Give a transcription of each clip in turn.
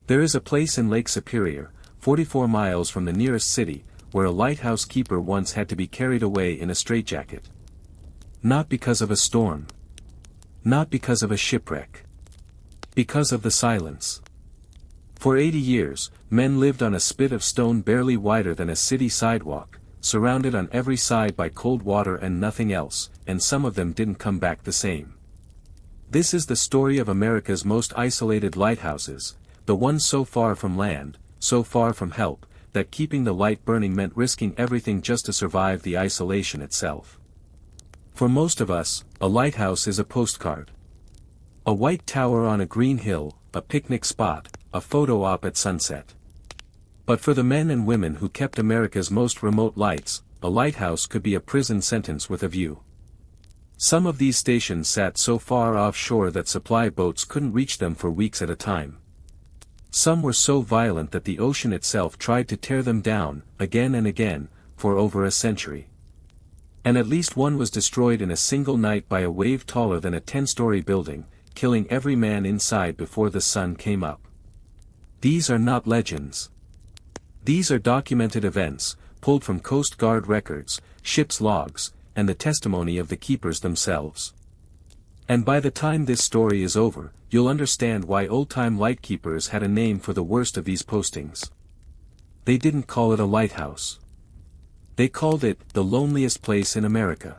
There is a place in Lake Superior, 44 miles from the nearest city, where a lighthouse keeper once had to be carried away in a straitjacket. Not because of a storm. Not because of a shipwreck. Because of the silence. For 80 years, men lived on a spit of stone barely wider than a city sidewalk, surrounded on every side by cold water and nothing else, and some of them didn't come back the same. This is the story of America's most isolated lighthouses, the ones so far from land, so far from help, that keeping the light burning meant risking everything just to survive the isolation itself. For most of us, a lighthouse is a postcard. A white tower on a green hill, a picnic spot, a photo op at sunset. But for the men and women who kept America's most remote lights, a lighthouse could be a prison sentence with a view. Some of these stations sat so far offshore that supply boats couldn't reach them for weeks at a time. Some were so violent that the ocean itself tried to tear them down, again and again, for over a century. And at least one was destroyed in a single night by a wave taller than a 10-story building, killing every man inside before the sun came up. These are not legends. These are documented events, pulled from Coast Guard records, ship's logs, and the testimony of the keepers themselves. And by the time this story is over, you'll understand why old-time lightkeepers had a name for the worst of these postings. They didn't call it a lighthouse. They called it the loneliest place in America.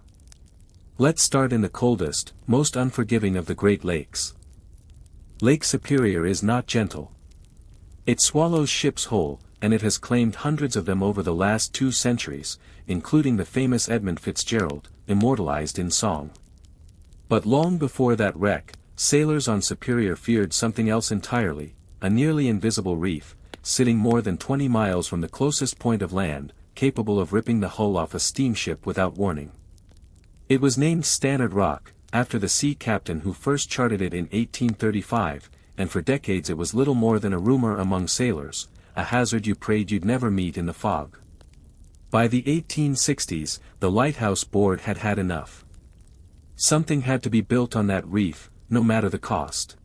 Let's start in the coldest, most unforgiving of the Great Lakes. Lake Superior is not gentle. It swallows ships whole, and it has claimed hundreds of them over the last 2 centuries, including the famous Edmund Fitzgerald, immortalized in song. But long before that wreck, sailors on Superior feared something else entirely, a nearly invisible reef, sitting more than 20 miles from the closest point of land, capable of ripping the hull off a steamship without warning. It was named Stannard Rock, after the sea captain who first charted it in 1835, and for decades it was little more than a rumor among sailors, a hazard you prayed you'd never meet in the fog. By the 1860s, the Lighthouse Board had had enough. Something had to be built on that reef, no matter the cost.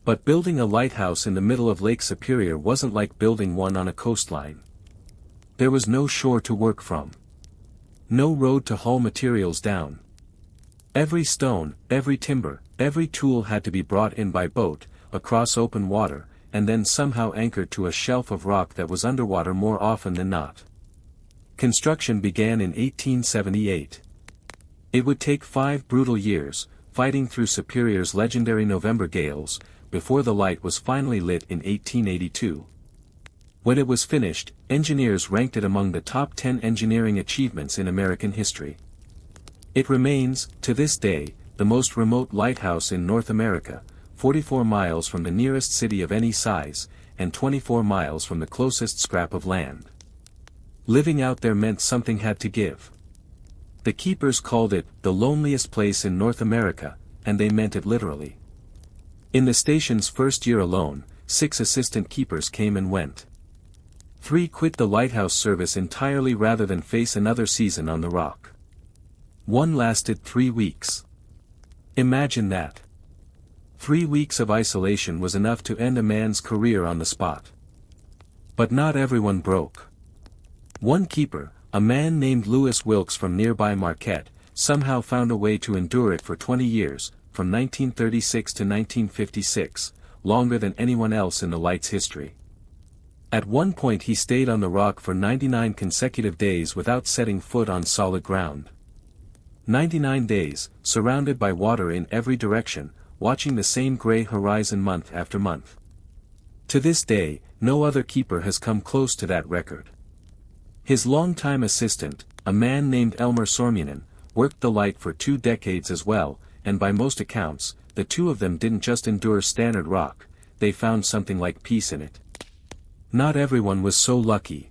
But building a lighthouse in the middle of Lake Superior wasn't like building one on a coastline. There was no shore to work from. No road to haul materials down. Every stone, every timber, every tool had to be brought in by boat, across open water, and then somehow anchored to a shelf of rock that was underwater more often than not. Construction began in 1878. It would take 5 brutal years, fighting through Superior's legendary November gales, before the light was finally lit in 1882. When it was finished, engineers ranked it among the top 10 engineering achievements in American history. It remains, to this day, the most remote lighthouse in North America, 44 miles from the nearest city of any size, and 24 miles from the closest scrap of land. Living out there meant something had to give. The keepers called it the loneliest place in North America, and they meant it literally. In the station's first year alone, 6 assistant keepers came and went. 3 quit the lighthouse service entirely rather than face another season on the rock. 1 lasted 3 weeks. Imagine that. 3 weeks of isolation was enough to end a man's career on the spot. But not everyone broke. One keeper, a man named Lewis Wilkes from nearby Marquette, somehow found a way to endure it for 20 years, from 1936 to 1956, longer than anyone else in the light's history. At one point he stayed on the rock for 99 consecutive days without setting foot on solid ground. 99 days, surrounded by water in every direction, watching the same gray horizon month after month. To this day, no other keeper has come close to that record. His longtime assistant, a man named Elmer Sormunen, worked the light for 2 decades as well, and by most accounts, the 2 of them didn't just endure Stannard Rock, they found something like peace in it. Not everyone was so lucky.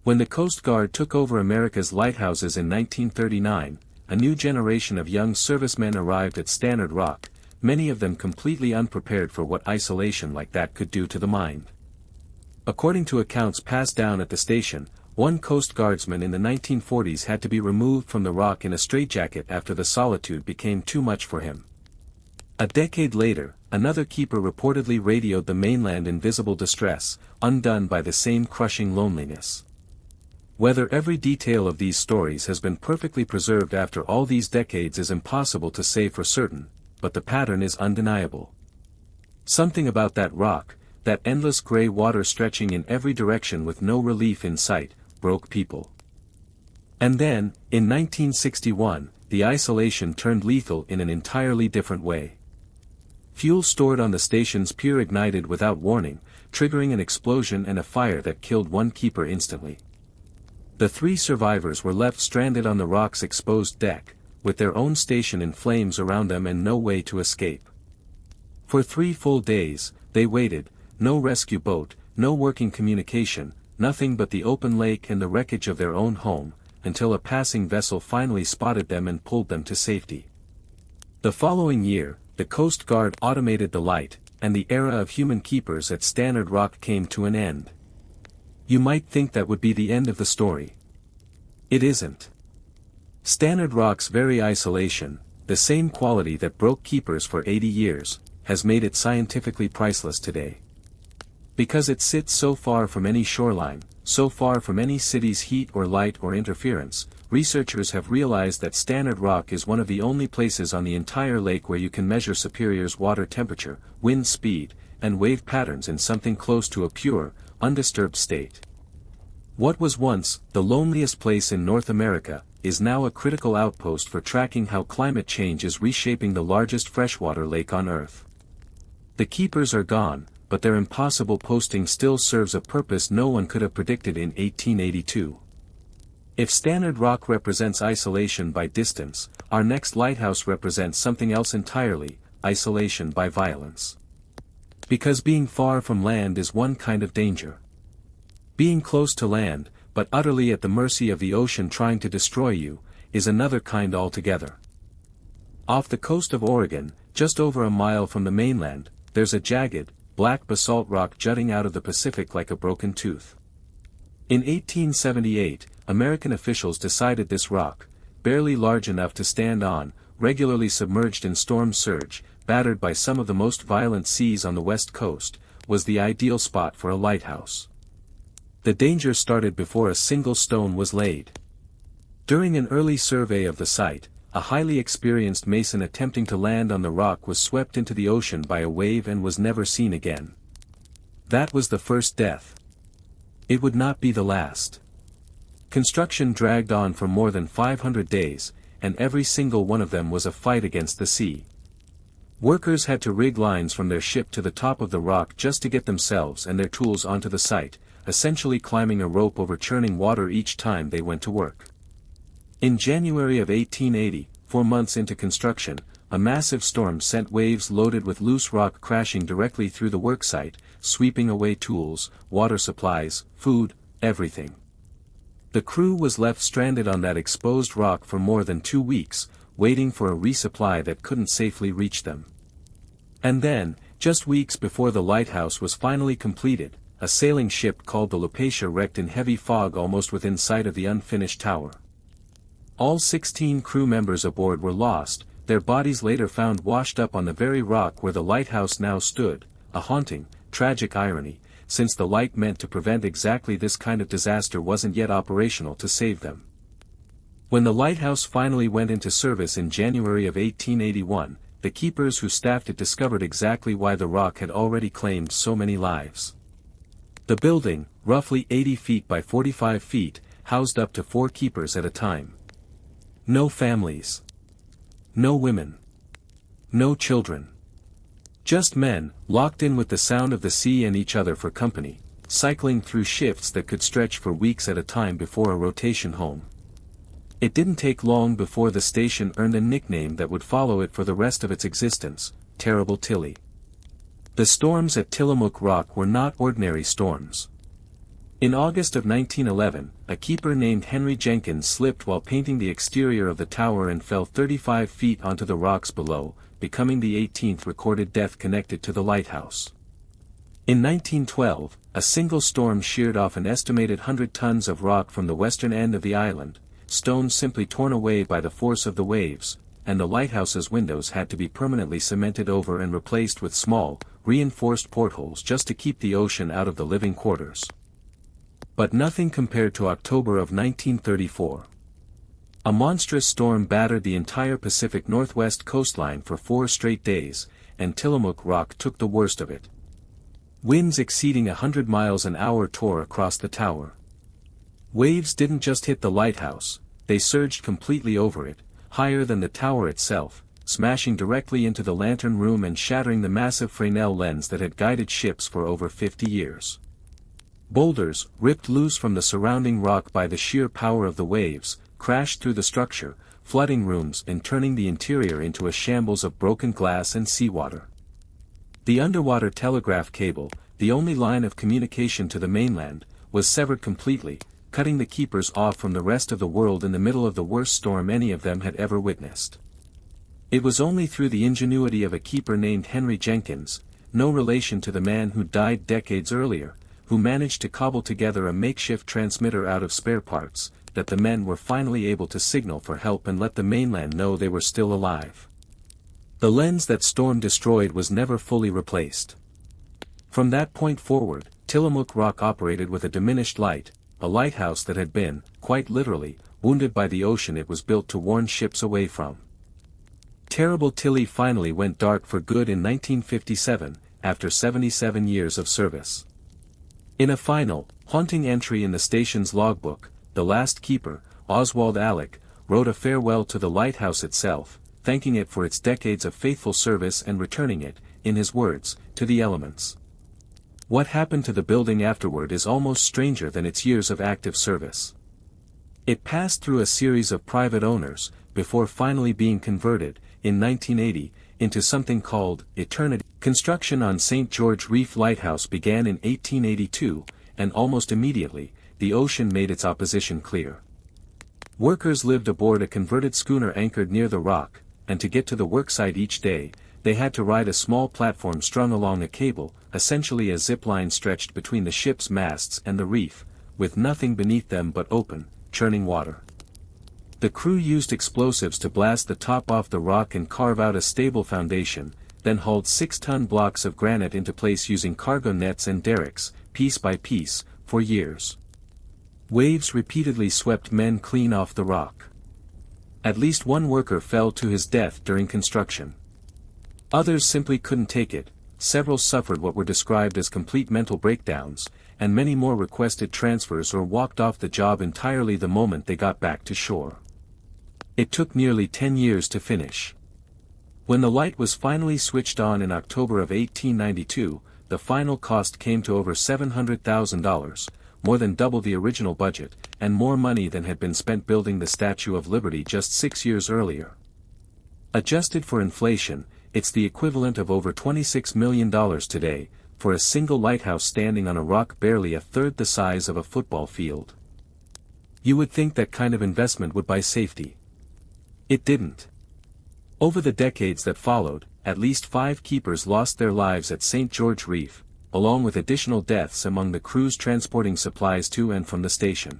When the Coast Guard took over America's lighthouses in 1939, a new generation of young servicemen arrived at Stannard Rock, many of them completely unprepared for what isolation like that could do to the mind. According to accounts passed down at the station, one Coast Guardsman in the 1940s had to be removed from the rock in a straitjacket after the solitude became too much for him. A decade later, another keeper reportedly radioed the mainland in visible distress, undone by the same crushing loneliness. Whether every detail of these stories has been perfectly preserved after all these decades is impossible to say for certain, but the pattern is undeniable. Something about that rock, that endless gray water stretching in every direction with no relief in sight, broke people. And then, in 1961, the isolation turned lethal in an entirely different way. Fuel stored on the station's pier ignited without warning, triggering an explosion and a fire that killed one keeper instantly. The 3 survivors were left stranded on the rock's exposed deck, with their own station in flames around them and no way to escape. For 3 full days, they waited, no rescue boat, no working communication, nothing but the open lake and the wreckage of their own home, until a passing vessel finally spotted them and pulled them to safety. The following year, the Coast Guard automated the light, and the era of human keepers at Stannard Rock came to an end. You might think that would be the end of the story. It isn't. Stannard Rock's very isolation, the same quality that broke keepers for 80 years, has made it scientifically priceless today. Because it sits so far from any shoreline, so far from any city's heat or light or interference, researchers have realized that Stannard Rock is one of the only places on the entire lake where you can measure Superior's water temperature, wind speed, and wave patterns in something close to a pure, undisturbed state. What was once the loneliest place in North America is now a critical outpost for tracking how climate change is reshaping the largest freshwater lake on Earth. The keepers are gone, but their impossible posting still serves a purpose no one could have predicted in 1882. If Stannard Rock represents isolation by distance, our next lighthouse represents something else entirely, isolation by violence. Because being far from land is one kind of danger. Being close to land, but utterly at the mercy of the ocean trying to destroy you, is another kind altogether. Off the coast of Oregon, just over a mile from the mainland, there's a jagged, black basalt rock jutting out of the Pacific like a broken tooth. In 1878, American officials decided this rock, barely large enough to stand on, regularly submerged in storm surge, battered by some of the most violent seas on the west coast, was the ideal spot for a lighthouse. The danger started before a single stone was laid. During an early survey of the site, a highly experienced mason attempting to land on the rock was swept into the ocean by a wave and was never seen again. That was the first death. It would not be the last. Construction dragged on for more than 500 days, and every single one of them was a fight against the sea. Workers had to rig lines from their ship to the top of the rock just to get themselves and their tools onto the site, essentially climbing a rope over churning water each time they went to work. In January of 1880, 4 months into construction, a massive storm sent waves loaded with loose rock crashing directly through the worksite, sweeping away tools, water supplies, food, everything. The crew was left stranded on that exposed rock for more than 2 weeks, waiting for a resupply that couldn't safely reach them. And then, just weeks before the lighthouse was finally completed, a sailing ship called the Lupatia wrecked in heavy fog almost within sight of the unfinished tower. All 16 crew members aboard were lost, their bodies later found washed up on the very rock where the lighthouse now stood, a haunting, tragic irony, since the light meant to prevent exactly this kind of disaster wasn't yet operational to save them. When the lighthouse finally went into service in January of 1881, the keepers who staffed it discovered exactly why the rock had already claimed so many lives. The building, roughly 80 feet by 45 feet, housed up to 4 keepers at a time. No families. No women. No children. Just men, locked in with the sound of the sea and each other for company, cycling through shifts that could stretch for weeks at a time before a rotation home. It didn't take long before the station earned a nickname that would follow it for the rest of its existence, Terrible Tilly. The storms at Tillamook Rock were not ordinary storms. In August of 1911, a keeper named Henry Jenkins slipped while painting the exterior of the tower and fell 35 feet onto the rocks below, becoming the 18th recorded death connected to the lighthouse. In 1912, a single storm sheared off an estimated 100 tons of rock from the western end of the island, stones simply torn away by the force of the waves, and the lighthouse's windows had to be permanently cemented over and replaced with small, reinforced portholes just to keep the ocean out of the living quarters. But nothing compared to October of 1934. A monstrous storm battered the entire Pacific Northwest coastline for 4 straight days, and Tillamook Rock took the worst of it. Winds exceeding 100 miles an hour tore across the tower. Waves didn't just hit the lighthouse, they surged completely over it, higher than the tower itself, smashing directly into the lantern room and shattering the massive Fresnel lens that had guided ships for over 50 years. Boulders, ripped loose from the surrounding rock by the sheer power of the waves, crashed through the structure, flooding rooms and turning the interior into a shambles of broken glass and seawater. The underwater telegraph cable, the only line of communication to the mainland, was severed completely, cutting the keepers off from the rest of the world in the middle of the worst storm any of them had ever witnessed. It was only through the ingenuity of a keeper named Henry Jenkins, no relation to the man who died decades earlier, who managed to cobble together a makeshift transmitter out of spare parts, that the men were finally able to signal for help and let the mainland know they were still alive. The lens that storm destroyed was never fully replaced. From that point forward, Tillamook Rock operated with a diminished light, a lighthouse that had been, quite literally, wounded by the ocean it was built to warn ships away from. Terrible Tilly finally went dark for good in 1957, after 77 years of service. In a final, haunting entry in the station's logbook, the last keeper, Oswald Alec, wrote a farewell to the lighthouse itself, thanking it for its decades of faithful service and returning it, in his words, to the elements. What happened to the building afterward is almost stranger than its years of active service. It passed through a series of private owners, before finally being converted, in 1980, into something called Eternity. Construction on St. George Reef Lighthouse began in 1882, and almost immediately, the ocean made its opposition clear. Workers lived aboard a converted schooner anchored near the rock, and to get to the worksite each day, they had to ride a small platform strung along a cable, essentially a zip line stretched between the ship's masts and the reef, with nothing beneath them but open, churning water. The crew used explosives to blast the top off the rock and carve out a stable foundation, then hauled 6-ton blocks of granite into place using cargo nets and derricks, piece by piece, for years. Waves repeatedly swept men clean off the rock. At least one worker fell to his death during construction. Others simply couldn't take it, several suffered what were described as complete mental breakdowns, and many more requested transfers or walked off the job entirely the moment they got back to shore. It took nearly 10 years to finish. When the light was finally switched on in October of 1892, the final cost came to over $700,000, more than double the original budget, and more money than had been spent building the Statue of Liberty just 6 years earlier. Adjusted for inflation, it's the equivalent of over $26 million today, for a single lighthouse standing on a rock barely a third the size of a football field. You would think that kind of investment would buy safety. It didn't. Over the decades that followed, at least 5 keepers lost their lives at St. George Reef, along with additional deaths among the crews transporting supplies to and from the station.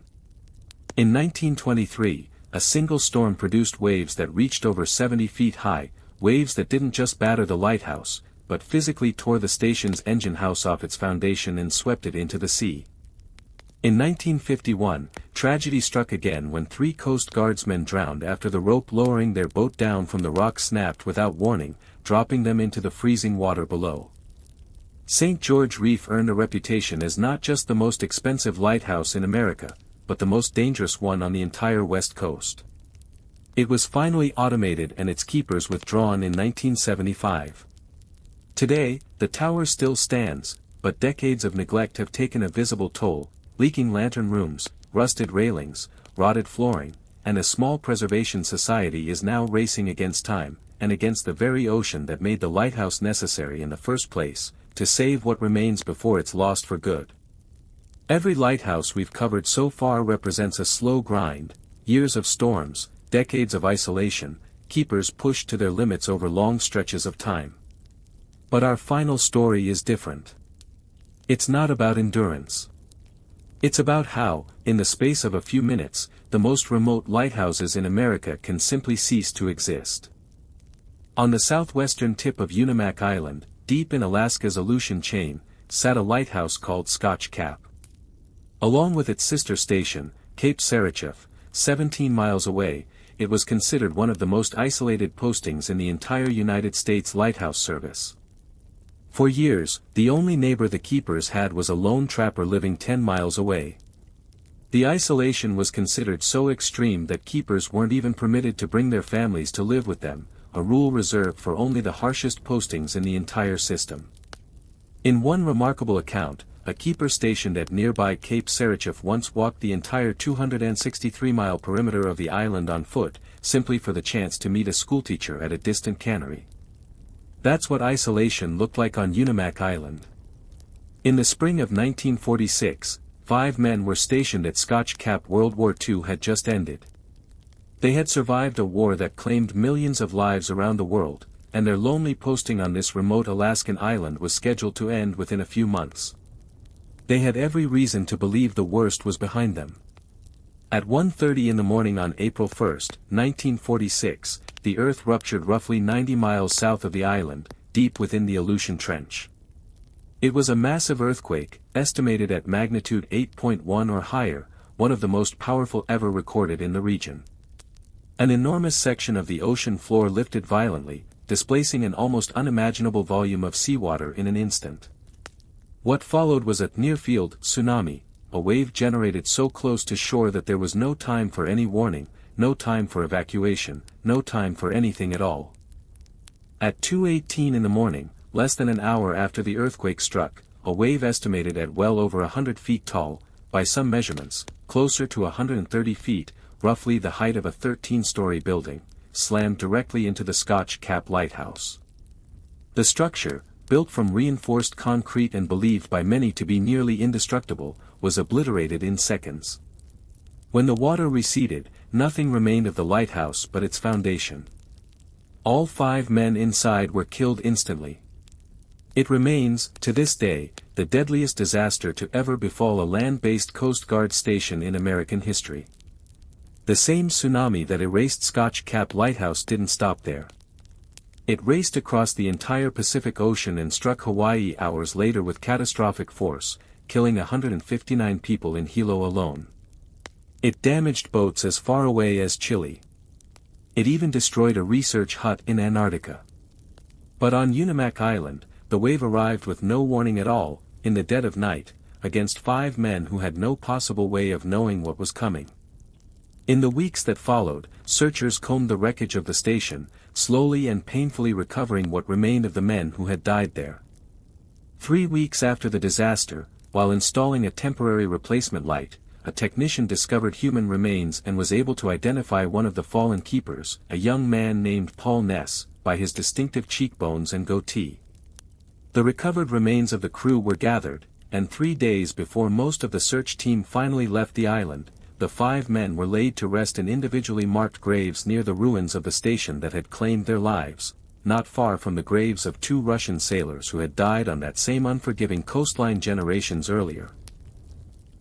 In 1923, a single storm produced waves that reached over 70 feet high, waves that didn't just batter the lighthouse, but physically tore the station's engine house off its foundation and swept it into the sea. In 1951, tragedy struck again when 3 Coast Guardsmen drowned after the rope lowering their boat down from the rock snapped without warning, dropping them into the freezing water below. St. George Reef earned a reputation as not just the most expensive lighthouse in America, but the most dangerous one on the entire West Coast. It was finally automated and its keepers withdrawn in 1975. Today, the tower still stands, but decades of neglect have taken a visible toll, leaking lantern rooms, rusted railings, rotted flooring, and a small preservation society is now racing against time, and against the very ocean that made the lighthouse necessary in the first place, to save what remains before it's lost for good. Every lighthouse we've covered so far represents a slow grind, years of storms, decades of isolation, keepers pushed to their limits over long stretches of time. But our final story is different. It's not about endurance. It's about how, in the space of a few minutes, the most remote lighthouses in America can simply cease to exist. On the southwestern tip of Unimak Island, deep in Alaska's Aleutian chain, sat a lighthouse called Scotch Cap. Along with its sister station, Cape Sarichef, 17 miles away, it was considered one of the most isolated postings in the entire United States lighthouse service. For years, the only neighbor the keepers had was a lone trapper living 10 miles away. The isolation was considered so extreme that keepers weren't even permitted to bring their families to live with them, a rule reserved for only the harshest postings in the entire system. In one remarkable account, a keeper stationed at nearby Cape Sarichef once walked the entire 263-mile perimeter of the island on foot, simply for the chance to meet a schoolteacher at a distant cannery. That's what isolation looked like on Unimak Island. In the spring of 1946, 5 men were stationed at Scotch Cap. World War II had just ended. They had survived a war that claimed millions of lives around the world, and their lonely posting on this remote Alaskan island was scheduled to end within a few months. They had every reason to believe the worst was behind them. At 1:30 in the morning on April 1, 1946, the earth ruptured roughly 90 miles south of the island, deep within the Aleutian Trench. It was a massive earthquake, estimated at magnitude 8.1 or higher, one of the most powerful ever recorded in the region. An enormous section of the ocean floor lifted violently, displacing an almost unimaginable volume of seawater in an instant. What followed was a near-field tsunami, a wave generated so close to shore that there was no time for any warning, no time for evacuation, no time for anything at all. At 2:18 in the morning, less than an hour after the earthquake struck, a wave estimated at well over 100 feet tall, by some measurements, closer to 130 feet, roughly the height of a 13-story building, slammed directly into the Scotch Cap lighthouse. The structure, built from reinforced concrete and believed by many to be nearly indestructible, was obliterated in seconds. When the water receded, nothing remained of the lighthouse but its foundation. All 5 men inside were killed instantly. It remains, to this day, the deadliest disaster to ever befall a land-based Coast Guard station in American history. The same tsunami that erased Scotch Cap Lighthouse didn't stop there. It raced across the entire Pacific Ocean and struck Hawaii hours later with catastrophic force, killing 159 people in Hilo alone. It damaged boats as far away as Chile. It even destroyed a research hut in Antarctica. But on Unimak Island, the wave arrived with no warning at all, in the dead of night, against 5 men who had no possible way of knowing what was coming. In the weeks that followed, searchers combed the wreckage of the station, slowly and painfully recovering what remained of the men who had died there. 3 weeks after the disaster, while installing a temporary replacement light, a technician discovered human remains and was able to identify one of the fallen keepers, a young man named Paul Ness, by his distinctive cheekbones and goatee. The recovered remains of the crew were gathered, and 3 days before most of the search team finally left the island, the 5 men were laid to rest in individually marked graves near the ruins of the station that had claimed their lives, not far from the graves of 2 Russian sailors who had died on that same unforgiving coastline generations earlier.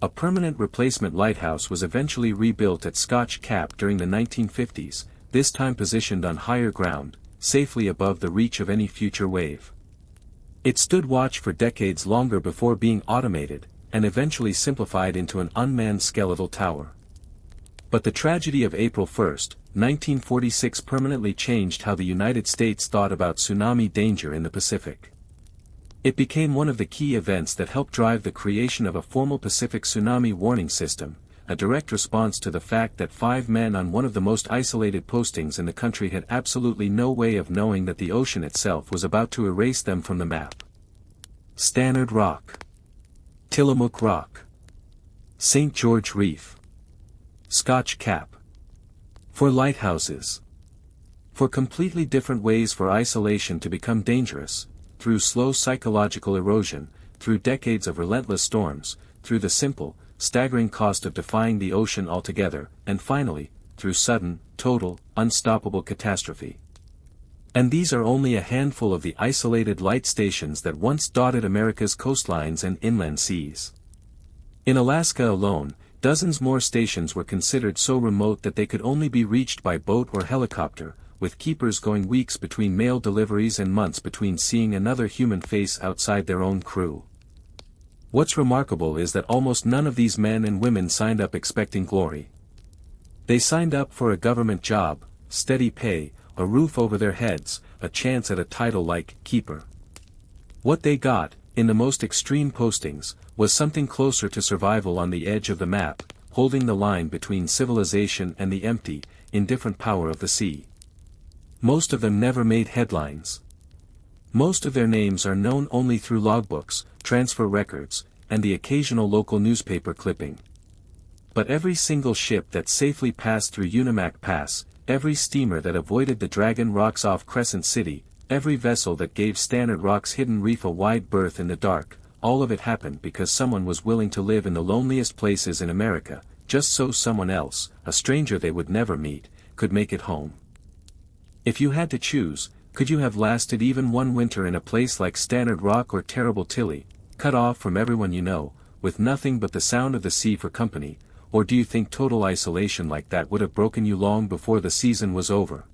A permanent replacement lighthouse was eventually rebuilt at Scotch Cap during the 1950s, this time positioned on higher ground, safely above the reach of any future wave. It stood watch for decades longer before being automated, and eventually simplified into an unmanned skeletal tower. But the tragedy of April 1, 1946 permanently changed how the United States thought about tsunami danger in the Pacific. It became one of the key events that helped drive the creation of a formal Pacific tsunami warning system, a direct response to the fact that 5 men on one of the most isolated postings in the country had absolutely no way of knowing that the ocean itself was about to erase them from the map. Stannard Rock, Tillamook Rock, St. George Reef, Scotch Cap. For lighthouses. For completely different ways for isolation to become dangerous, through slow psychological erosion, through decades of relentless storms, through the simple, staggering cost of defying the ocean altogether, and finally, through sudden, total, unstoppable catastrophe. And these are only a handful of the isolated light stations that once dotted America's coastlines and inland seas. In Alaska alone, dozens more stations were considered so remote that they could only be reached by boat or helicopter, with keepers going weeks between mail deliveries and months between seeing another human face outside their own crew. What's remarkable is that almost none of these men and women signed up expecting glory. They signed up for a government job, steady pay, a roof over their heads, a chance at a title like keeper. What they got, in the most extreme postings, was something closer to survival on the edge of the map, holding the line between civilization and the empty, indifferent power of the sea. Most of them never made headlines. Most of their names are known only through logbooks, transfer records, and the occasional local newspaper clipping. But every single ship that safely passed through Unimak Pass, every steamer that avoided the Dragon rocks off Crescent City, every vessel that gave Stannard Rock's hidden reef a wide berth in the dark, all of it happened because someone was willing to live in the loneliest places in America, just so someone else, a stranger they would never meet, could make it home. If you had to choose, could you have lasted even one winter in a place like Stannard Rock or terrible Tilly, cut off from everyone you know, with nothing but the sound of the sea for company, or do you think total isolation like that would have broken you long before the season was over?